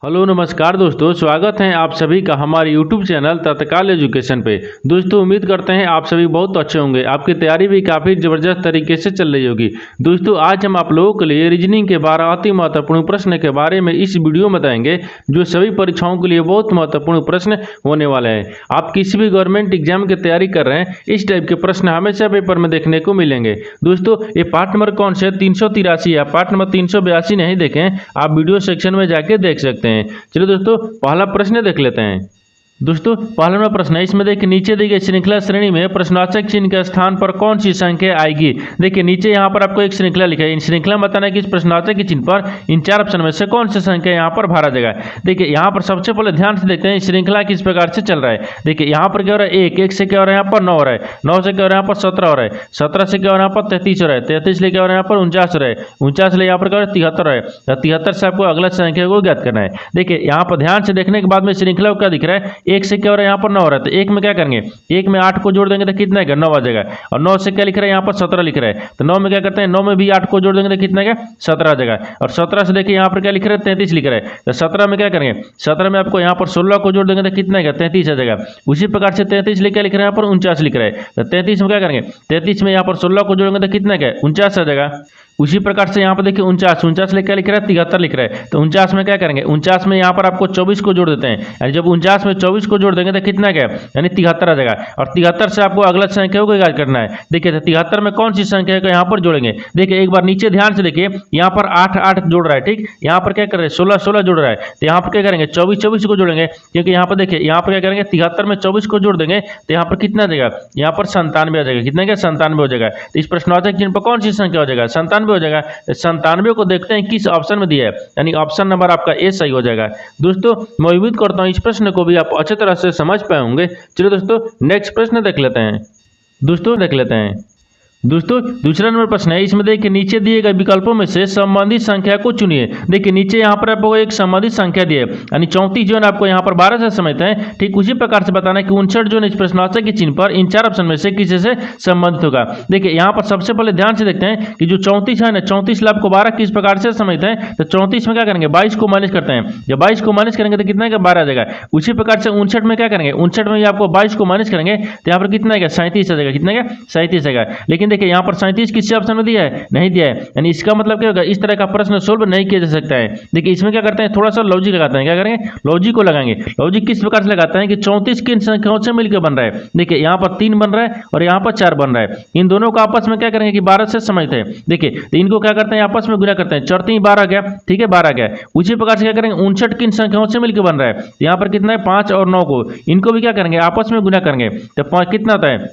Hello नमस्कार दोस्तों, स्वागत है आप सभी का हमारे YouTube चैनल तत्काल एजुकेशन पे। दोस्तों उम्मीद करते हैं आप सभी बहुत अच्छे होंगे। आपकी तैयारी भी काफ़ी ज़बरदस्त तरीके से चल रही होगी। दोस्तों आज हम आप लोगों के लिए रीजनिंग के 12 अति महत्वपूर्ण प्रश्न के बारे में इस वीडियो में बताएंगे, जो सभी परीक्षाओं के लिए बहुत महत्वपूर्ण प्रश्न होने वाले हैं। आप किसी भी गवर्नमेंट एग्जाम की तैयारी कर रहे हैं, इस टाइप के प्रश्न हमेशा पेपर में देखने को मिलेंगे। दोस्तों ये पार्ट नंबर कौन से 383 है, पार्ट नंबर 382 नहीं देखें, आप वीडियो सेक्शन में जाके देख सकते हैं। चलिए दोस्तों पहला प्रश्न देख लेते हैं। दोस्तों पहला नंबर प्रश्न है, इसमें देखिए नीचे दी गई श्रृंखला श्रेणी में प्रश्नवाचक चिन्ह के स्थान पर कौन सी संख्या आएगी। देखिए नीचे यहाँ पर आपको एक श्रृंखला लिखा है, इन श्रृंखला में बताना है कि इस प्रश्नवाचक के चिन्ह पर इन चार ऑप्शन में से कौन सी संख्या यहाँ पर भरा जाएगा। देखिए यहाँ पर सबसे पहले ध्यान से देखते हैं श्रृंखला किस प्रकार से चल रहा है। देखिए यहाँ पर क्या हो रहा है, एक से क्या हो रहा है, यहाँ पर 9 हो रहा है, 9 से क्या हो रहा है, यहाँ पर 17 हो रहा है, 17 से क्या हो रहा है, यहाँ पर 33 हो रहा है, 33 ले क्या हो रहा है, यहाँ पर 49 हो रहा है, 49 ले यहाँ पर क्या हो रहा है, 73 हो रहा है, 73 से आपको अगला संख्या को ज्ञात करना है। देखिए यहाँ पर ध्यान से देखने के बाद में श्रृंखला को क्या दिख रहा है, एक से क्या हो रहा है, यहाँ पर 9 हो रहा है, तो एक में क्या करेंगे, एक में 8 को जोड़ देंगे तो कितना है, 9 आ जाएगा। और 9 से क्या लिख रहा है, यहाँ पर 17 लिख रहा है, तो 9 में क्या करते हैं, 9 में भी 8 को जोड़ देंगे तो कितना है, 17 आ जाएगा। और 17 से देखिए यहाँ पर क्या लिख रहा है, 33 लिख रहा है, तो 17 में क्या करेंगे, 17 में आपको यहाँ पर 16 को जोड़ देंगे तो कितना है, 33 आ जाएगा। उसी प्रकार से 33 लिख लिख रहा है, यहाँ पर 49 लिख रहा है, तो 33 में क्या करेंगे, 33 में यहाँ पर 16 को जोड़ेंगे तो कितना है, 49 आ जाएगा। उसी प्रकार से यहाँ पर देखिए 49 लेकर लिख रहा है, 73 लिख रहा है, तो 49 में क्या करेंगे, 49 में यहाँ पर आपको 24 को जोड़ देते हैं, यानी जब 49 में 24 को जोड़ देंगे तो कितना क्या, यानी 73 आ जाएगा। और 73 से आपको अगला संख्या को याद करना है। देखिए 73 में कौन सी संख्या को यहाँ पर जोड़ेंगे। देखिए एक बार नीचे ध्यान से देखिए, यहाँ पर 8 जोड़ रहा है, ठीक, यहाँ पर क्या कर रहे हैं, 16 जोड़ रहा है, तो यहाँ पर क्या करेंगे, 24 को जोड़ेंगे, क्योंकि यहाँ पर देखिए यहाँ पर क्या करेंगे, 73 में 24 को जोड़ देंगे तो यहाँ पर कितना आ जाएगा, यहाँ पर 97 आ जाएगा। कितना क्या, 97 हो जाएगा। तो इस प्रश्नवाचक चिन्ह पर कौन सी संख्या हो जाएगा, 97 हो जाएगा। 97 को देखते हैं किस ऑप्शन में दिया है, यानी ऑप्शन नंबर आपका ए सही हो जाएगा। दोस्तों मैं उम्मीद करता हूं इस प्रश्न को भी आप अच्छे तरह से समझ पाए होंगे। चलिए दोस्तों नेक्स्ट प्रश्न देख लेते हैं। दोस्तों दूसरा नंबर प्रश्न है, इसमें देखिए नीचे दिए गए विकल्पों में से संबंधित संख्या को चुनिए। देखिए नीचे यहाँ पर आपको एक संबंधित संख्या दी है, यानी 34 जो है आपको यहाँ पर 12 से समझते हैं। ठीक उसी प्रकार से बताना है कि 59 जो है इस प्रश्नवाचक के चिन्ह पर इन चार ऑप्शन में से किसी से संबंधित होगा। देखिए यहाँ पर सबसे पहले ध्यान से देखते हैं कि जो 34 है ना, 34 लाभ को 12 किस प्रकार से समझते हैं, तो 34 में क्या करेंगे, 22 को माइनस करते हैं, जब 22 को माइनस करेंगे तो कितना है, 12 आ जाएगा। उसी प्रकार से 59 में क्या करेंगे, 59 में आपको 22 को माइनस करेंगे तो यहाँ पर कितना है, 37 आ जाएगा। कितना है, 37 आएगा। लेकिन देखिए यहाँ पर 37 किसी ऑप्शन में दिया है, नहीं दिया है, यानी इसका मतलब क्या होगा, इस तरह का प्रश्न सोल्व नहीं किया जा सकता है। देखिए इसमें क्या करते हैं, थोड़ा सा लॉजिक लगाते हैं। क्या करेंगे, लॉजिक को लगाएंगे। लॉजिक किस प्रकार से लगाते हैं कि 34 किन संख्याओं से मिलकर बन रहा है। देखिए यहाँ पर 3 बन रहा है और यहाँ पर 4 बन रहा है, इन दोनों को आपस में क्या करेंगे कि 12 से समझते हैं। देखिए तो इनको क्या करते हैं, आपस में गुणा करते हैं, 4 3 12 गया, ठीक है, 12 गया। उसी प्रकार से क्या करेंगे, 59 किन संख्याओं से मिलकर बन रहा है, यहाँ पर कितना है, 5 और 9 को, इनको भी क्या करेंगे, आपस में गुणा करेंगे, तो कितना होता है,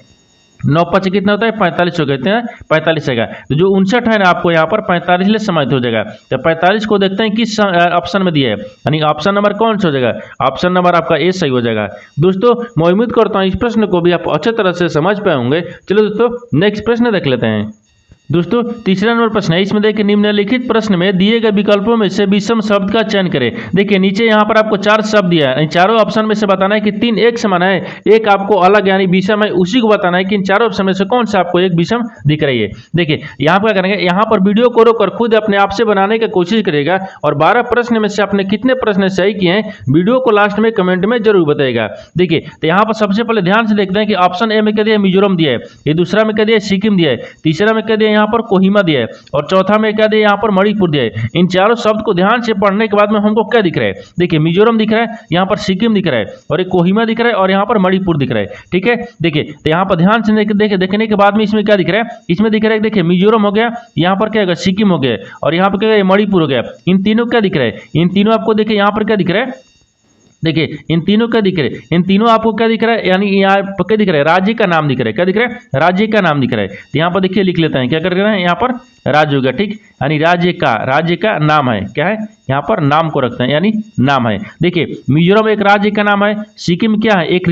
9 5 कितना होता है, 45 हो गए, 45 आएगा। तो जो 59 है ना आपको यहाँ पर 45 ले समाहित हो जाएगा। तो 45 को देखते हैं किस ऑप्शन में दिया है, यानी ऑप्शन नंबर कौन सा हो जाएगा, ऑप्शन नंबर आपका ए सही हो जाएगा। दोस्तों मैं उम्मीद करता हूँ इस प्रश्न को भी आप अच्छे तरह से समझ पाए होंगे। चलो दोस्तों नेक्स्ट प्रश्न देख लेते हैं। दोस्तों तीसरा नंबर प्रश्न है, इसमें देखिए निम्नलिखित प्रश्न में दिए गए विकल्पों में से विषम शब्द का चयन करें। देखिए नीचे यहाँ पर आपको 4 शब्द दिया है, इन चारों ऑप्शन में से बताना है कि 3 एक समान है, एक आपको अलग यानी विषम है, उसी को बताना है कि इन चारों ऑप्शन में से कौन सा आपको एक विषम दिख रही है। देखिए यहाँ पर क्या करेंगे, यहाँ पर वीडियो को रोककर खुद अपने आप से बनाने की कोशिश करेगा और 12 प्रश्न में से आपने कितने प्रश्न सही किए हैं वीडियो को लास्ट में कमेंट में जरूर बताएगा। देखिए तो यहाँ पर सबसे पहले ध्यान से देखते हैं कि ऑप्शन ए में क्या दिया है, मिजोरम दिया है, ये दूसरा में क्या दिया है, सिक्किम दिया है, तीसरा में क्या दिया है, यहाँ पर कोहिमा दिया है, और चौथा में क्या दिया, यहाँ पर मणिपुर दिया है। इन चारों शब्द को ध्यान से पढ़ने के बाद में हमको क्या दिख रहा है, देखिए मिजोरम दिख रहा है, यहाँ पर सिक्किम दिख रहा है, और एक कोहिमा दिख रहा है, और यहाँ पर मणिपुर दिख रहा है। ठीक है, देखिए तो यहाँ पर ध्यान से देखने के बाद में इसमें क्या दिख रहा है, इसमें दिख रहा है, देखिए मिजोरम हो गया, यहाँ पर क्या होगा, सिक्किम हो गया, और यहाँ पर क्या मणिपुर हो गया। इन तीनों क्या दिख रहा है, इन तीनों आपको देखिए यहाँ पर क्या दिख रहा है, देखिए इन तीनों क्या दिख रहे हैं, इन तीनों आपको क्या दिख रहा है, यानी यहाँ पर क्या दिख रहा है, राज्य का नाम दिख रहा है। क्या दिख रहा है, राज्य का नाम दिख रहा है। तो यहाँ पर देखिए लिख लेते हैं, क्या कर रहे हैं, यहाँ पर राज्य हो गया, ठीक, यानी राज्य का नाम है, क्या है, यहाँ पर नाम को रखते हैं, यानी नाम है। देखिए मिजोरम एक राज्य का नाम है, सिक्किम क्या है, एक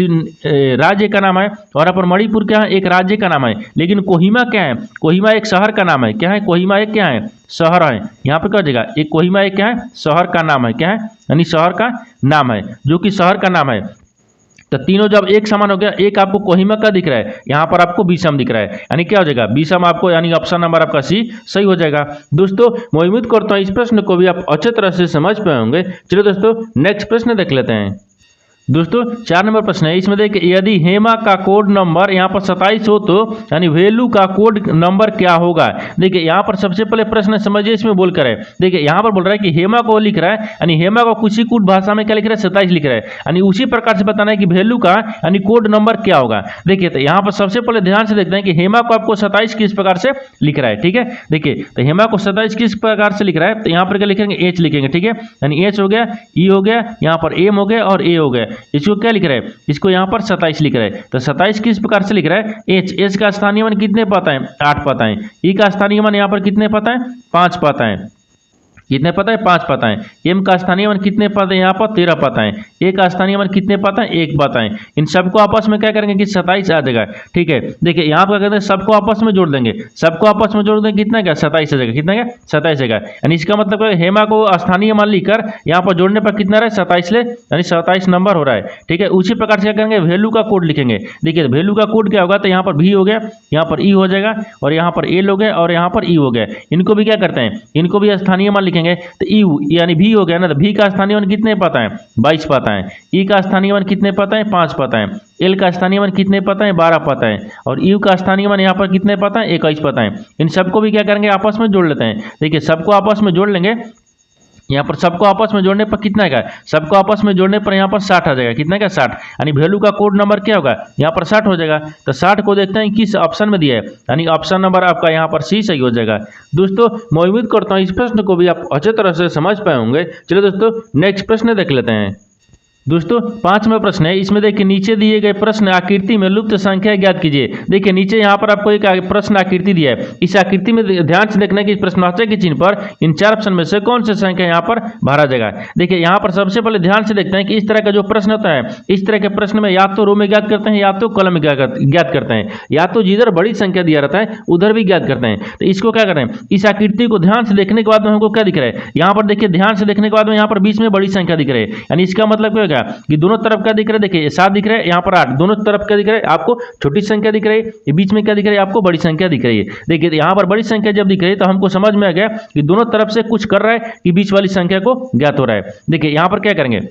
राज्य का नाम है, और यहाँ पर मणिपुर क्या है, एक राज्य का नाम है। लेकिन कोहिमा क्या है, कोहिमा एक शहर का नाम है। क्या है, कोहिमा एक क्या है, शहर है। यहाँ पर क्या हो जाएगा, एक कोहिमा एक क्या है, शहर का नाम है। क्या है, यानी शहर का नाम है, जो कि शहर का नाम है। तो तीनों जब एक समान हो गया, एक आपको कोहिमा का दिख रहा है, यहाँ पर आपको बीसम दिख रहा है, यानी क्या हो जाएगा बीसम आपको, यानी ऑप्शन नंबर आपका सी सही हो जाएगा। दोस्तों मैं उम्मीद करता हूँ इस प्रश्न को भी आप अच्छे तरह से समझ पाए होंगे। चलिए दोस्तों नेक्स्ट प्रश्न देख लेते हैं। दोस्तों 4 नंबर प्रश्न है, इसमें देखिए यदि हेमा का कोड नंबर यहाँ पर 27 हो तो यानी वैल्यू का कोड नंबर क्या होगा। देखिए यहाँ पर सबसे पहले प्रश्न समझिए इसमें बोल कर है, देखिए यहाँ पर बोल रहा है कि हेमा को लिख रहा है, यानी हेमा को कुचिकुट भाषा में क्या लिख रहा है 27 लिख रहा है, यानी उसी प्रकार से बताना है कि वैल्यू का यानी कोड नंबर क्या होगा। देखिए तो यहाँ पर सबसे पहले ध्यान से देखते हैं कि हेमा को आपको 27 किस प्रकार से लिख रहा है, ठीक है। देखिए तो हेमा को 27 किस प्रकार से लिख रहा है, तो यहाँ पर क्या लिखेंगे एच लिखेंगे, ठीक है, यानी एच हो गया, ई हो गया, यहाँ पर एम हो गया और ए हो गया। इसको क्या लिख रहा है, इसको यहाँ पर 27 लिख रहा है। तो 27 किस प्रकार से लिख रहा है, एच का स्थानीय मान कितने पता है 8 पता है, ई का स्थानीय मान यहाँ पर कितने पता है 5 पता है, कितने पता है 5 पता है, एम का स्थानीय मान कितने पता है यहाँ पर 13 पता है, ए का स्थानीय मान कितने पता है 1 पता है। इन सबको आपस में क्या करेंगे कि 27 आ जाएगा, ठीक है। देखिए यहाँ पर कहते हैं सबको आपस में जोड़ देंगे, सबको आपस में जोड़ देंगे कितना क्या 27 आ जाएगा, कितना क्या 27 आएगा। यानी इसका मतलब हेमा को स्थानीय मान लिखकर यहाँ पर जोड़ने पर कितना रहा 27 ले, यानी 27 नंबर हो रहा है, ठीक है। उसी प्रकार से क्या करेंगे वैल्यू का कोड लिखेंगे। देखिए वैल्यू का कोड क्या होगा, तो यहाँ पर भी हो गया, यहाँ पर ई हो जाएगा और यहाँ पर एल हो गया और यहाँ पर ई हो गया। इनको भी क्या करते हैं, इनको भी स्थानीय मान लिखेंगे। तो ई यानी भी हो गया ना, तो भी का स्थानीय मान कितने पता है 22 पता है, ई का स्थानीय मान कितने पता है 5 पता है, एल का स्थानीय मान कितने पता है 12 पता है और यू का स्थानीय मान यहाँ पर कितने पता है 21 पता है। इन सबको भी क्या करेंगे आपस में जोड़ लेते हैं। देखिए सबको आपस में जोड़ लेंगे, यहाँ पर सबको आपस में जोड़ने पर कितना का, सबको आपस में जोड़ने पर यहाँ पर 60 आ जाएगा, कितना का 60, यानी वैल्यू का कोड नंबर क्या होगा यहाँ पर 60 हो जाएगा। तो 60 को देखते हैं किस ऑप्शन में दिया है, यानी ऑप्शन नंबर आपका यहाँ पर सी सही हो जाएगा। दोस्तों मैं उम्मीद करता हूँ इस प्रश्न को भी आप अच्छे तरह से समझ पाए होंगे। चलिए दोस्तों नेक्स्ट प्रश्न देख लेते हैं। दोस्तों 5वां प्रश्न है, इसमें देखिए नीचे दिए गए प्रश्न आकृति में लुप्त संख्या ज्ञात कीजिए। देखिए नीचे यहाँ पर आपको एक प्रश्न आकृति दिया है, इस आकृति में ध्यान से देखना है कि प्रश्नवाचक के चिन्ह पर इन 4 ऑप्शन में से कौन सी संख्या यहाँ पर भरा जाएगा। देखिए यहाँ पर सबसे पहले ध्यान से देखते हैं कि इस तरह का जो प्रश्न होता है, इस तरह के प्रश्न में या तो रो में ज्ञात करते हैं या तो कॉलम में ज्ञात करते हैं, या तो जिधर बड़ी संख्या दिया रहता है उधर भी ज्ञात करते हैं। तो इसको क्या करें, इस आकृति को ध्यान से देखने के बाद में हमको क्या दिख रहा है, यहाँ पर देखिए ध्यान से देखने के बाद में यहाँ पर बीच में बड़ी संख्या दिख रही है, यानी इसका मतलब क्या होगा कि दोनों तरफ क्या दिख रहा है, देखिए 7 दिख रहा है, यहाँ पर 8, दोनों तरफ क्या दिख रहा है आपको छोटी संख्या दिख रही है, ये बीच में क्या दिख रहा है आपको बड़ी संख्या दिख रही है। देखिए यहाँ पर बड़ी संख्या जब दिख रही है तो हमको समझ में आ गया कि दोनों तरफ से कुछ कर रहा है कि बीच वाली संख्या को ज्ञात हो रहा है। देखिए यहाँ पर क्या करेंगे,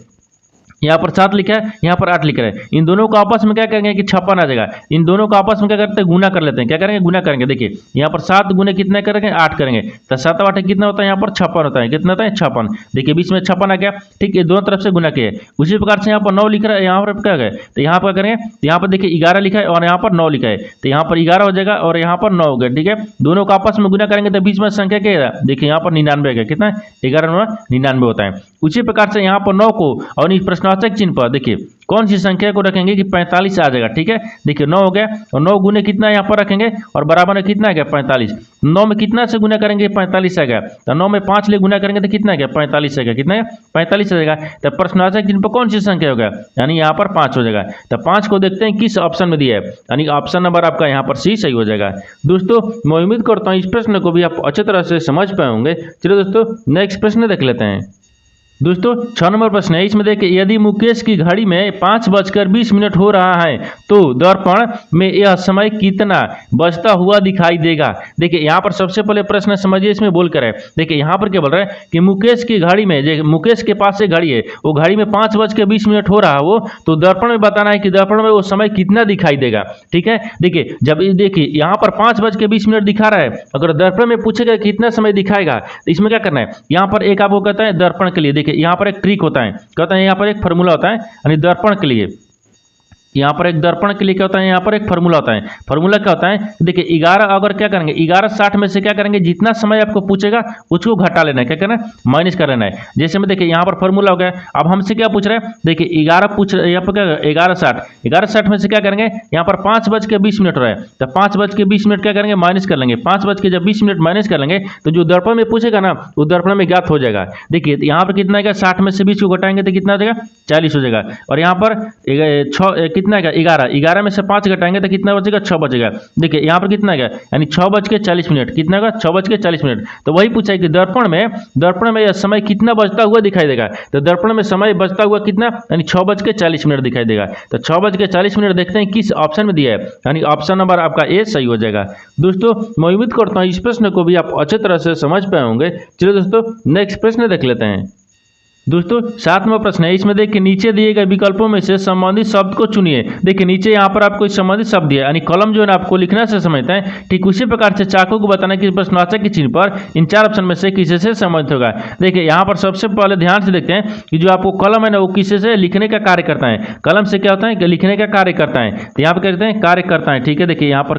यहाँ पर 7 लिखा है, यहाँ पर 8 लिख रहा है, इन दोनों को आपस में क्या करेंगे कि 56 आ जाएगा। इन दोनों को आपस में क्या करते हैं गुना कर लेते हैं, क्या करेंगे गुना करेंगे। देखिए यहाँ पर 7 गुने कितने करेंगे 8 करेंगे, तो 7 8 कितना होता है यहाँ पर 56 होता है, कितना होता है 56। देखिए बीच में 56 आ गया, ठीक है, दोनों तरफ से गुना किया। उसी प्रकार से यहाँ पर 9 लिख रहा है, यहाँ पर क्या है, तो यहाँ पर करेंगे, यहाँ पर देखिए 11 लिखा है और यहाँ पर 9 लिखा है, तो यहाँ पर 11 हो जाएगा और यहाँ पर 9 हो गया, ठीक है। दोनों को आपस में गुना करेंगे तो बीच में संख्या क्या है, देखिए यहाँ पर 99 आ गया, कितना 11 99 होता है। उसी प्रकार से यहाँ पर 9 को और इस प्रश्नवाचक चिन्ह पर देखिए कौन सी संख्या को रखेंगे कि 45 आ जाएगा, ठीक है। देखिए 9 हो गया और 9 गुने कितना यहाँ पर रखेंगे और बराबर में कितना आ गया 45। 9 में कितना से गुना करेंगे 45 आ गया, तो 9 में 5 ले गुना करेंगे तो कितना आ गया 45 आ गया, कितना है 45 आ जाएगा। तो प्रश्नवाचक चिन्ह पर कौन सी संख्या होगा, यानी यहाँ पर 5 हो जाएगा। तो 5 को देखते हैं किस ऑप्शन में दिया है, यानी ऑप्शन नंबर आपका यहाँ पर सी सही हो जाएगा। दोस्तों मैं उम्मीद करता हूँ इस प्रश्न को भी आप अच्छे तरह से समझ पाए होंगे। चलिए दोस्तों नेक्स्ट प्रश्न देख लेते हैं। दोस्तों 6 नंबर प्रश्न है, इसमें देखिए यदि मुकेश की घड़ी में 5:20 हो रहा है तो दर्पण में यह समय कितना बजता हुआ दिखाई देगा। देखिए यहाँ पर सबसे पहले प्रश्न समझिए इसमें बोल कर है। देखिए यहाँ पर क्या बोल रहा है कि मुकेश की घड़ी में, मुकेश के पास से घड़ी है, वो घड़ी में 5:20 हो रहा हो तो दर्पण में बताना है कि दर्पण में वो समय कितना दिखाई देगा, ठीक है। देखिए जब देखिए यहाँ पर 5:20 दिखा रहा है, अगर दर्पण में पूछेगा कितना समय दिखाएगा तो इसमें क्या करना है, यहाँ पर एक आपको कहता है दर्पण के लिए, देखिए यहाँ पर एक ट्रिक होता है, कहते हैं यहाँ पर एक फार्मूला होता है, यानी दर्पण के लिए, यहाँ पर एक दर्पण के लिए क्या होता है, यहाँ पर एक फार्मूला होता है। फार्मूला क्या होता है, देखिए 11 अगर क्या करेंगे 11:60 में से क्या करेंगे जितना समय आपको पूछेगा उसको घटा लेना है, क्या करना है माइनस कर लेना है। जैसे में देखिए यहाँ पर फार्मूला हो गया, अब हमसे क्या पूछ रहे हैं, देखिए 11 पूछ रहे, यहाँ पर क्या 11:60 में से क्या करेंगे, यहाँ पर 5:20 हो रहा है, तो 5:20 क्या करेंगे माइनस कर लेंगे, 5:20 माइनस कर लेंगे तो जो दर्पण में पूछेगा ना वो दर्पण में ज्ञात हो जाएगा। देखिए यहाँ पर कितना है 60 में से 20 को घटाएंगे तो कितना हो जाएगा 40 हो जाएगा, और यहाँ पर कितना है 11, 11 में से 5 घटाएंगे तो कितना बचेगा 6 बचेगा। देखिए यहाँ पर कितना है यानी 6:40, कितना होगा 6:40। तो वही पूछा है कि दर्पण में यह समय कितना बजता हुआ दिखाई देगा। तो दर्पण में समय बजता हुआ कितना यानी 6:40 दिखाई देगा। तो 6:40 देखते हैं किस ऑप्शन में दिया है, यानी ऑप्शन नंबर आपका ए सही हो जाएगा। दोस्तों मैं उम्मीद करता हूँ इस प्रश्न को भी आप अच्छे तरह से समझ पाए होंगे। चलिए दोस्तों नेक्स्ट प्रश्न देख लेते हैं। दोस्तों 7वां प्रश्न है, इसमें देखिए नीचे दिए गए विकल्पों में से संबंधित शब्द को चुनिए। देखिए नीचे यहाँ पर आपको संबंधित शब्द दिया, यानी कलम जो है ना आपको लिखना से समझते हैं, ठीक उसी प्रकार से चाकू को बताना कि प्रश्नवाचक के चिन्ह पर इन 4 ऑप्शन में से किसी से संबंधित होगा। देखिए यहाँ पर सबसे पहले ध्यान से देखते हैं कि जो आपको कलम है ना वो किसी से लिखने का कार्य करता है। कलम से क्या होता है कि लिखने का कार्य करता है। तो यहाँ पर कहते हैं कार्य करता है, ठीक है। देखिए यहाँ पर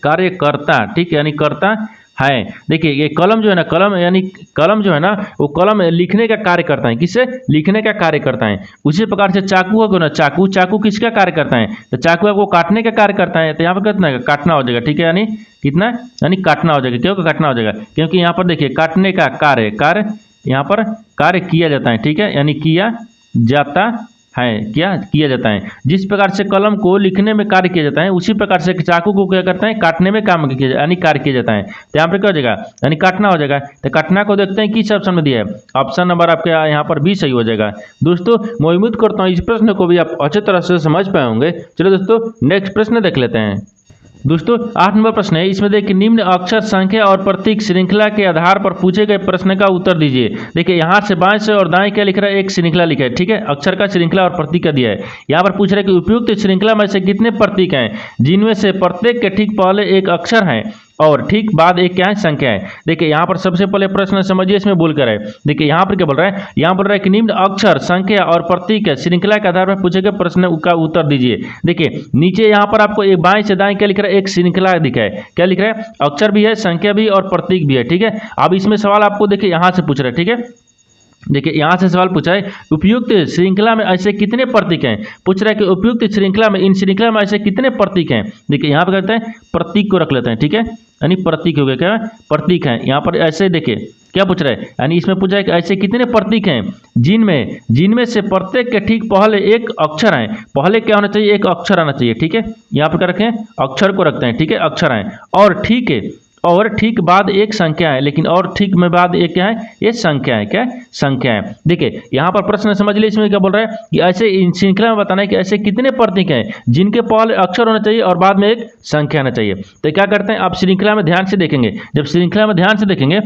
कार्यकर्ता, ठीक है, यानी करता है। देखिए ये कलम जो है ना, कलम जो है ना वो कलम लिखने का कार्य करता है। किससे लिखने का कार्य करता है। उसी प्रकार से चाकू है ना, चाकू किसका कार्य करता है। तो चाकू आपको काटने का कार्य करता है। तो यहाँ पर कितना है काटना हो जाएगा, ठीक है, यानी कितना यानी काटना हो जाएगा। क्यों काटना हो जाएगा, क्योंकि यहाँ पर देखिए काटने का कार्य यहाँ पर कार्य किया जाता है, ठीक है, यानी किया जाता है। क्या किया जाता है। जिस प्रकार से कलम को लिखने में कार्य किया जाता है उसी प्रकार से चाकू को क्या करता है काटने में काम किया यानी कार्य किया जाता है। तो यहाँ पर क्या हो जाएगा यानी काटना हो जाएगा। तो काटना को देखते हैं किस ऑप्शन में दिया है, ऑप्शन नंबर आपके यहाँ पर बी सही हो जाएगा। दोस्तों मैं उम्मीद करता हूँ इस प्रश्न को भी आप अच्छे तरह से समझ पाए होंगे। चलो दोस्तों नेक्स्ट प्रश्न देख लेते हैं। दोस्तों 8 नंबर प्रश्न है, इसमें देखिए निम्न अक्षर संख्या और प्रतीक श्रृंखला के आधार पर पूछे गए प्रश्न का उत्तर दीजिए। देखिए यहाँ से बाएं से और दाएं क्या लिख रहा है, एक श्रृंखला लिखा है, ठीक है, अक्षर का श्रृंखला और प्रतीक का दिया है। यहाँ पर पूछ रहा है कि उपयुक्त श्रृंखला में से कितने प्रतीक हैं जिनमें से प्रत्येक के ठीक पहले एक अक्षर है और ठीक बाद एक क्या है संख्या है। देखिए यहाँ पर सबसे पहले प्रश्न समझिए इसमें बोलकर है। देखिए यहाँ पर क्या बोल रहा है, यहाँ बोल रहा है कि निम्न अक्षर संख्या और प्रतीक श्रृंखला के आधार पर पूछे गए प्रश्न का उत्तर दीजिए। देखिए नीचे यहाँ पर आपको एक बाएं से दाएं क्या लिख रहा है, एक श्रृंखला दिखा है। क्या लिख रहा है, अक्षर भी है, संख्या भी और प्रतीक भी है, ठीक है। अब इसमें सवाल आपको देखिए यहाँ से पूछ रहा है, ठीक है। देखिए यहाँ से सवाल पूछा है उपयुक्त श्रृंखला में ऐसे कितने प्रतीक हैं। पूछ रहा है कि उपयुक्त श्रृंखला में इन श्रृंखला में ऐसे कितने प्रतीक हैं। देखिए यहाँ पर कहते हैं प्रतीक को रख लेते हैं, ठीक है, यानी प्रतीक हो गया, क्या प्रतीक हैं। यहाँ पर ऐसे देखिए क्या पूछ रहा है, यानी इसमें पूछा है कि ऐसे कितने प्रतीक हैं जिनमें से प्रत्येक के ठीक पहले एक अक्षर है। पहले क्या होना चाहिए, एक अक्षर आना चाहिए, ठीक है। यहाँ पर क्या रखें, अक्षर को रखते हैं, ठीक है, अक्षर है और ठीक बाद एक संख्या है। लेकिन और ठीक में बाद एक क्या है, ये संख्या है, क्या संख्या है। देखिए यहाँ पर प्रश्न समझ लीजिए, इसमें क्या बोल रहा है कि ऐसे इन श्रृंखला में बताना है कि ऐसे कितने प्रतीक हैं जिनके पहले अक्षर होना चाहिए और बाद में एक संख्या आना चाहिए। तो क्या करते हैं, आप श्रृंखला में ध्यान से देखेंगे। जब श्रृंखला में ध्यान से देखेंगे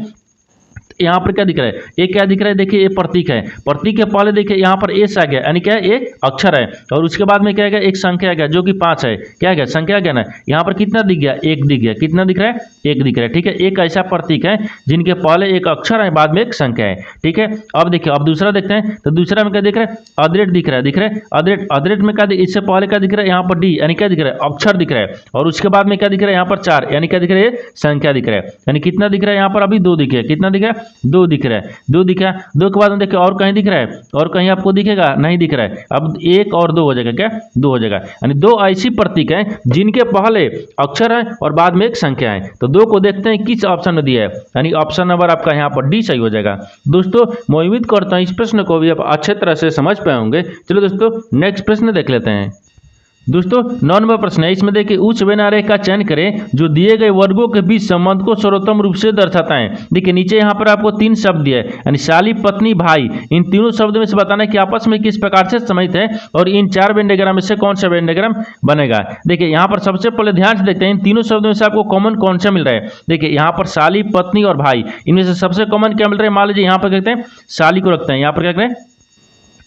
यहाँ पर क्या दिख रहा है, एक क्या दिख रहा है, देखिए ये प्रतीक है। प्रतीक के पहले देखिए यहाँ पर एस आ गया, यानी क्या है, एक अक्षर है, और उसके बाद में क्या है, एक संख्या आ गया जो कि 5 है। क्या है, संख्या क्या ना, यहाँ पर कितना दिख गया, एक दिख गया। कितना दिख रहा है, एक दिख रहा है, ठीक है। एक ऐसा प्रतीक है जिनके पहले एक अक्षर है, बाद में एक संख्या है, ठीक है। अब देखिए अब दूसरा देखते हैं। तो दूसरा में क्या दिख रहा है, अदरेट दिख रहा है, अदरेट में क्या, इससे पहले क्या दिख रहा है, यहाँ पर डी, यानी क्या दिख रहा है, अक्षर दिख रहा है, और उसके बाद में क्या दिख रहा है, यहाँ पर 4, यानी क्या दिख रहा है, संख्या दिख रहा है। यानी कितना दिख रहा है, यहाँ पर अभी 2 दिख रहा है। कितना दिख रहा है, 2 दिख रहा है। 2 दिखा, 2 के बाद में देखिए और कहीं दिख रहा है, और कहीं आपको दिखेगा नहीं दिख रहा है। अब 1 और 2 हो जाएगा, क्या 2 हो जाएगा। यानी 2 ऐसी प्रतीक हैं जिनके पहले अक्षर है और बाद में एक संख्या है। तो 2 को देखते हैं किस ऑप्शन में दिया है, यानी ऑप्शन नंबर आपका यहाँ पर डी सही हो जाएगा। दोस्तों मैं उम्मीद करता हूँ इस प्रश्न को भी आप अच्छे तरह से समझ पाए होंगे। चलो दोस्तों नेक्स्ट प्रश्न देख लेते हैं। दोस्तों 9 नंबर प्रश्न है, इसमें देखिए उच्च व्यय आरेख का चयन करें जो दिए गए वर्गों के बीच संबंध को सर्वोत्तम रूप से दर्शाता है। देखिए नीचे यहाँ पर आपको 3 शब्द दिए, यानी साली, पत्नी, भाई। इन तीनों शब्दों में से बताना है कि आपस में किस प्रकार से संबंधित है और इन 4 वेन डायग्राम में से कौन सा वेन डायग्राम बनेगा। देखिए यहाँ पर सबसे पहले ध्यान से देखते हैं इन तीनों शब्दों में से आपको कॉमन कौन सा मिल रहा है। देखिए यहाँ पर साली, पत्नी और भाई, इनमें से सबसे कॉमन क्या मिल रहा है। मान लीजिए यहाँ पर कहते हैं साली को रखते हैं, यहाँ पर क्या करें,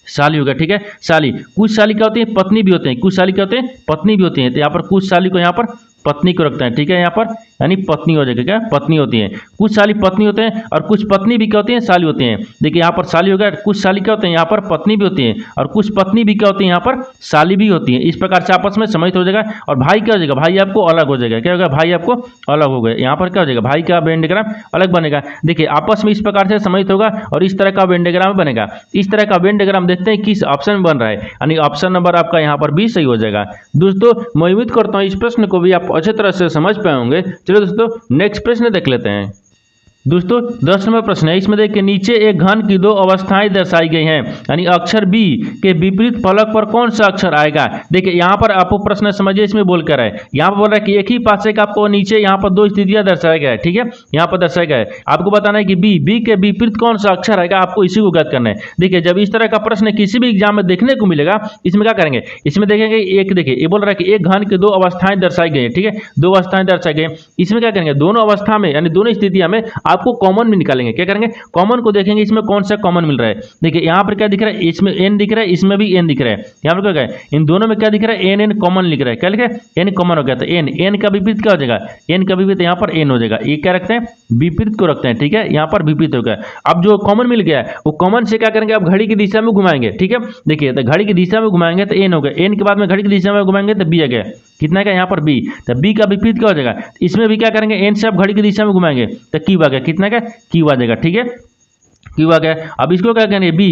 साली होगा, ठीक है। साली, कुछ साली क्या होती है, पत्नी भी होते हैं, कुछ साली क्या होते हैं, पत्नी भी होती हैं। तो यहाँ पर कुछ साली को यहाँ पर पत्नी को रखते हैं, ठीक है, यहाँ पर यानी पत्नी हो जाएगा, क्या पत्नी होती है। कुछ साली पत्नी होते हैं और कुछ पत्नी भी क्या होती हैं, साली होती हैं। देखिए यहाँ पर साली हो गया, कुछ साली क्या होते हैं, यहाँ पर पत्नी भी होती हैं, और कुछ पत्नी भी क्या होती है, यहाँ पर साली भी होती है। इस प्रकार से आपस में सम्मिलित हो जाएगा। और भाई क्या हो जाएगा, भाई आपको अलग हो जाएगा। क्या होगा, भाई आपको अलग हो गया। यहाँ पर क्या हो जाएगा, भाई का वेन डायग्राम अलग बनेगा। देखिए आपस में इस प्रकार से सम्मिलित होगा और इस तरह का वेन डायग्राम बनेगा। इस तरह का वेन डायग्राम देखते हैं किस ऑप्शन में बन रहा है, यानी ऑप्शन नंबर आपका यहाँ पर बी सही हो जाएगा। दोस्तों मैं उम्मीद करता हूँ इस प्रश्न को भी आप अच्छे तरह से समझ पाए होंगे। चलो दोस्तों नेक्स्ट प्रश्न देख लेते हैं। दोस्तों 10 नंबर प्रश्न है, इसमें देखिए नीचे एक घन की दो अवस्थाएं दर्शाई गई हैं, यानी अक्षर बी के विपरीत फलक पर कौन सा अक्षर आएगा। देखिए यहाँ पर आपको प्रश्न समझिए, इसमें बोल कर है, यहाँ पर बोल रहा है कि एक ही पासे का आपको नीचे यहाँ पर दो स्थितियां दर्शाया गया है, ठीक है, यहाँ पर दर्शाया गया है, आपको बताना है कि बी के विपरीत कौन सा अक्षर आएगा, आपको इसी को ज्ञात करना है। देखिए जब इस तरह का प्रश्न किसी भी एग्जाम में देखने को मिलेगा, इसमें क्या करेंगे, इसमें देखेंगे एक, देखिए ये बोल रहा है कि एक घन की दो अवस्थाएं दर्शाई गई है, ठीक है, दो अवस्थाएं दर्शाई गई, इसमें क्या करेंगे, दोनों अवस्था में यानी दोनों स्थितियां में आपको कॉमन भी निकालेंगे। क्या करेंगे, कॉमन को देखेंगे, इसमें कौन सा कॉमन मिल रहा है। देखिए यहाँ पर क्या दिख रहा है, इसमें एन दिख रहा है, इसमें भी एन दिख रहा है, यहाँ पर क्या है, इन दोनों में क्या दिख रहा है, एन एन कॉमन लिख रहा है, क्या लिखा है, एन कॉमन हो गया, तो एन का विपरीत क्या हो जाएगा, एन का विपरीत यहाँ पर एन हो जाएगा, ये क्या रखते हैं, विपरीत को रखते हैं, ठीक है, यहाँ पर विपरीत हो गया। अब जो कॉमन मिल गया है वो कॉमन से क्या करेंगे, आप घड़ी की दिशा में घुमाएंगे, ठीक है, देखिए तो घड़ी की दिशा में घुमाएंगे तो एन हो गया, एन के बाद में घड़ी की दिशा में घुमाएंगे तो बी आ गया, कितना का यहाँ पर बी, तो बी का विपरीत क्या हो जाएगा, इसमें भी क्या करेंगे, एन से आप घड़ी की दिशा में घुमाएंगे तो क्यू आ गया, कितना का क्यू आ जाएगा, ठीक है, क्यू आ गया। अब इसको क्या करेंगे, बी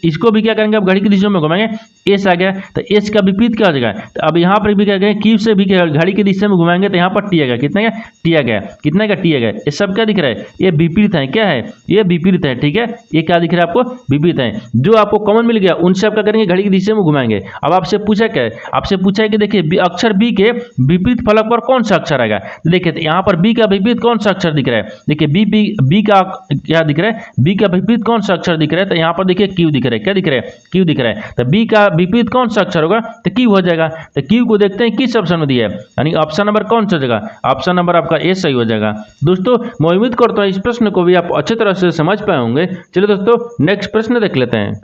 इसको भी क्या करेंगे, अब घड़ी की दिशा में घुमाएंगे, एस आ गया, तो एस का विपरीत क्या हो जाएगा, तो अब यहाँ पर भी क्या करेंगे, क्यू से भी घड़ी की दिशा में घुमाएंगे तो यहाँ पर टी आ गया, कितना का टी आ गया, कितना का टी आ गया, ये सब क्या दिख रहा है, ये विपरीत है, क्या है, ये विपरीत है, ठीक है, ये क्या दिख रहा है आपको, विपरीत है। जो आपको कॉमन मिल गया उनसे आप क्या करेंगे, घड़ी की दिशा में घुमाएंगे। अब आपसे पूछा क्या है, आपसे पूछा है कि देखिए अक्षर बी के विपरीत फलक पर कौन सा अक्षर आएगा। देखिए यहाँ पर बी का विपरीत कौन सा अक्षर दिख रहा है, देखिए बी का क्या दिख रहा है, बी का विपरीत कौन सा अक्षर दिख रहा है, तो यहाँ पर देखिए क्यू दिख रहा है, क्या दिख रहा है, क्यू दिख रहा है, तो बी का विपरीत कौन सा अक्षर होगा, तो क्यू हो जाएगा। तो क्यू को देखते हैं किस ऑप्शन में दिया है, यानी ऑप्शन नंबर कौन सा जगह, ऑप्शन नंबर आपका ए सही हो जाएगा। दोस्तों मैं उम्मीद करता हूं इस प्रश्न को भी आप अच्छी तरह से समझ पाए होंगे। चलिए दोस्तों नेक्स्ट प्रश्न देख लेते हैं।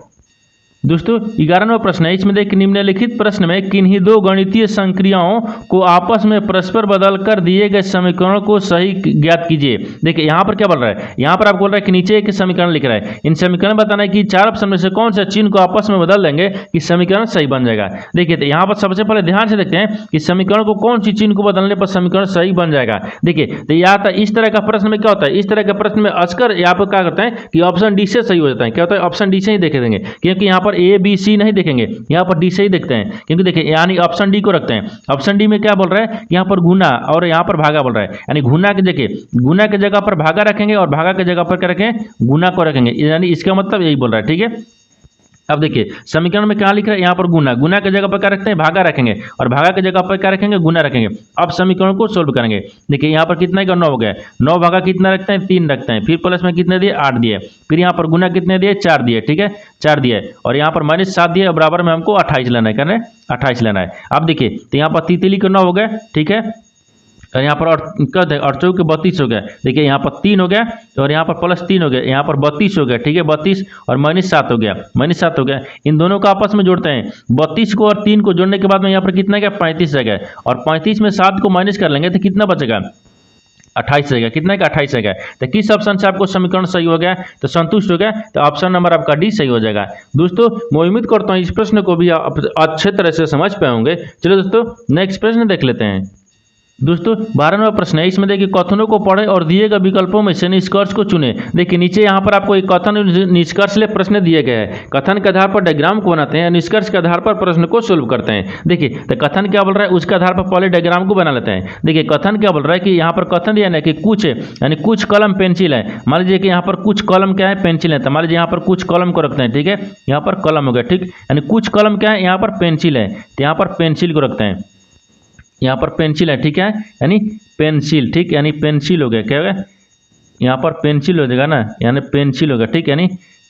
दोस्तों 11वां प्रश्न है, इसमें देखिए निम्नलिखित प्रश्न में किन्हीं दो गणितीय संक्रियाओं को आपस में परस्पर बदल कर दिए गए समीकरण को सही ज्ञात कीजिए। देखिए यहाँ पर क्या बोल रहा है, यहाँ पर आप बोल रहा है कि नीचे एक समीकरण लिख रहा है, इन समीकरण बताना है कि चार ऑप्शन में से कौन सा चिन्ह को आपस में बदल देंगे कि समीकरण सही बन जाएगा। देखिए तो यहाँ पर सबसे पहले ध्यान से देखते हैं कि समीकरण को कौन सी चिन्ह को बदलने पर समीकरण सही बन जाएगा। देखिए तो यहाँ था इस तरह का प्रश्न में क्या होता है, इस तरह के प्रश्न में अक्सर यहाँ पर क्या करते हैं कि ऑप्शन डी से सही हो जाता है। क्या होता है, ऑप्शन डी से ही देखे देंगे, क्योंकि यहाँ पर ए बी सी नहीं देखेंगे, यहाँ पर डी से ही देखते हैं, क्योंकि देखिए यानी ऑप्शन डी को रखते हैं। ऑप्शन डी में क्या बोल रहा है, यहाँ पर गुना और यहाँ पर भागा बोल रहा है, यानी गुना के देखिए गुना की जगह पर भागा रखेंगे और भागा की जगह पर क्या रखेंगे, गुना को रखेंगे, यानी इसका मतलब यही बोल रहा है, ठीक है। अब देखिए समीकरण में क्या लिख रहा है, यहाँ पर गुना, गुना की जगह पर क्या रखते हैं, भागा रखेंगे और भागा की जगह पर क्या रखेंगे, गुना रखेंगे। अब समीकरण को सोल्व करेंगे। देखिए यहाँ पर कितना का 9 हो गया, 9 भागा कितना रखते हैं, 3 रखते हैं, फिर प्लस में कितने दिए, 8 दिए, फिर यहाँ पर गुना कितने दिए, 4 दिए, ठीक है 4 दिए, और यहाँ पर -7 दिए, बराबर में हमको 28 लेना है, करना है 28 लेना है। अब देखिए तो यहाँ पर तितली का 9 हो गया, ठीक है, और यहाँ पर और चौके 32 हो गया। देखिए यहाँ पर 3 हो गया और यहाँ पर +3 हो गया, यहाँ पर 32 हो गया, ठीक है 32 और -7 हो गया, -7 हो गया। इन दोनों को आपस में जोड़ते हैं, 32 को और 3 को जोड़ने के बाद में यहाँ पर कितना गया, 35 रह गया, और 35 में 7 को माइनस कर लेंगे तो कितना बचेगा, 28 रहेगा, कितना का 28 रहेगा। तो किस ऑप्शन से आपको समीकरण सही हो गया, तो संतुष्ट हो गया, तो ऑप्शन नंबर आपका डी सही हो जाएगा। दोस्तों मैं उम्मीद करता हूँ इस प्रश्न को भी आप अच्छे तरह से समझ पाए होंगे। चलिए दोस्तों नेक्स्ट प्रश्न देख लेते हैं। दोस्तों 12वां प्रश्न है, इसमें देखिए कथनों को पढ़े और दिए गए विकल्पों में से निष्कर्ष को चुने। देखिए नीचे यहाँ पर आपको एक कथन निष्कर्ष ले प्रश्न दिए गए हैं। कथन के आधार पर डायग्राम को बनाते हैं, निष्कर्ष के आधार पर प्रश्न को सोल्व करते हैं। देखिए तो कथन क्या बोल रहा है, उसके आधार पर पहले डायग्राम को बना लेते हैं। देखिए कथन क्या बोल रहा है कि यहाँ पर कथन दिया है कि कुछ यानी कुछ कलम पेंसिल है, मान लीजिए कि यहाँ पर कुछ कलम क्या है, पेंसिल है, तो मान लीजिए यहाँ पर कुछ कलम को रखते हैं, ठीक है यहाँ पर कलम हो गया, ठीक, यानी कुछ कलम क्या है, यहाँ पर पेंसिल है, तो यहाँ पर पेंसिल को रखते हैं, यहाँ पर पेंसिल है, ठीक है यानी पेंसिल, ठीक यानी पेंसिल हो गया, क्या होगा यहाँ पर पेंसिल हो जाएगा ना, यानी पेंसिल हो गया, ठीक यानी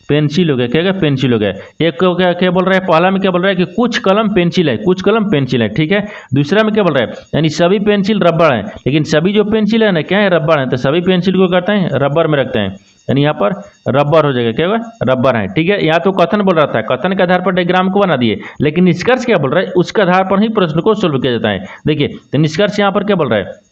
पेंसिल हो गया, क्या होगा पेंसिल हो गया। एक को क्या बोल रहा है, पहला में क्या बोल रहा है कि कुछ कलम पेंसिल है, कुछ कलम पेंसिल है, ठीक है। दूसरा में क्या बोल रहा है, यानी सभी पेंसिल रबड़ है, लेकिन सभी जो पेंसिल है ना क्या है, रबड़ है, तो सभी पेंसिल को करते हैं रबर में रखते हैं, यानी यहाँ पर रबर हो जाएगा, क्या होगा रबर है, ठीक है। यहाँ तो कथन बोल रहा था, कथन के आधार पर डायग्राम को बना दिए, लेकिन निष्कर्ष क्या बोल रहा है, उसके आधार पर ही प्रश्न को सोल्व किया जाता है। देखिए तो निष्कर्ष यहाँ पर क्या बोल रहा है,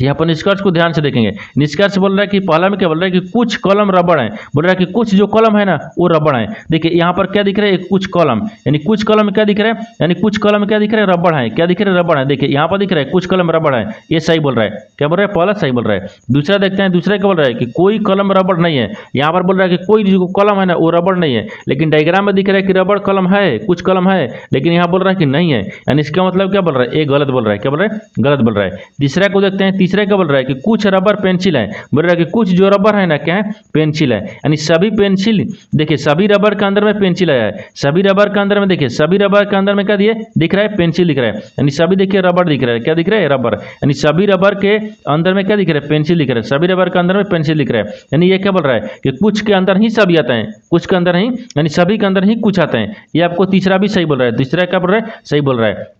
यहाँ पर निष्कर्ष को ध्यान से देखेंगे। निष्कर्ष बोल रहा है कि पहला में क्या बोल रहा है कि कुछ कलम रबड़ है, बोल रहा है कि कुछ जो कलम है ना वो रबड़ है। देखिए यहाँ पर क्या दिख रहा है, कुछ कलम, यानी कुछ कलम में क्या दिख रहा है, यानी कुछ कलम में क्या दिख रहा है, रबड़ है, क्या दिख रहा है, रबड़ है। देखिए यहाँ पर दिख रहा है कुछ कलम रबड़ है, ये सही बोल रहा है, क्या बोल रहा है, पहला सही बोल रहा है। दूसरा देखते हैं, दूसरा क्या बोल रहा है कि कोई कलम रबड़ नहीं है, यहाँ पर बोल रहा है कि कोई जो कलम है ना वो रबड़ नहीं है, लेकिन डायग्राम में दिख रहा है कि रबड़ कलम है, कुछ कलम है, लेकिन यहाँ बोल रहा है कि नहीं है, यानी इसका मतलब क्या बोल रहा है, ये गलत बोल रहा है, क्या बोल रहा है, गलत बोल रहा है। तीसरा को देखते हैं, तीसरा क्या बोल रहा है कि कुछ रबर पेंसिल है, बोल रहा है कि कुछ जो रबर है ना क्या है, पेंसिल है। यानी सभी पेंसिल, देखिए सभी रबर के अंदर में पेंसिल आया है, सभी रबर के अंदर में, देखिए सभी रबर के अंदर में क्या दिए दिख रहा है, पेंसिल दिख रहा है। यानी सभी देखिए रबर दिख रहा है, क्या दिख रहा है, रबर। यानी सभी रबर के अंदर में क्या दिख रहा है, पेंसिल दिख रहा है, सभी रबर के अंदर में पेंसिल दिख रहा है। यानी ये क्या बोल रहा है कि कुछ के अंदर ही सभी आता है, कुछ के अंदर ही, यानी सभी के अंदर ही कुछ आता है। ये आपको तीसरा भी सही बोल रहा है, तीसरा क्या बोल रहा है, सही बोल रहा है।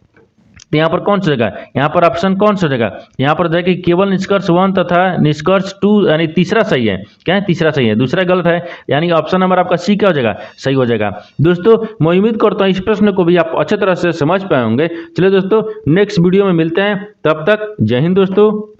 तो यहाँ पर कौन सा जगह, यहाँ पर ऑप्शन कौन सा जगह, यहाँ पर देखिए केवल निष्कर्ष 1 तथा निष्कर्ष 2, यानी तीसरा सही है, क्या है, तीसरा सही है, दूसरा गलत है। यानी ऑप्शन नंबर आपका सी क्या हो जाएगा, सही हो जाएगा। दोस्तों मैं उम्मीद करता हूँ इस प्रश्न को भी आप अच्छे तरह से समझ पाए होंगे। चलिए दोस्तों नेक्स्ट वीडियो में मिलते हैं, तब तक जय हिंद दोस्तों।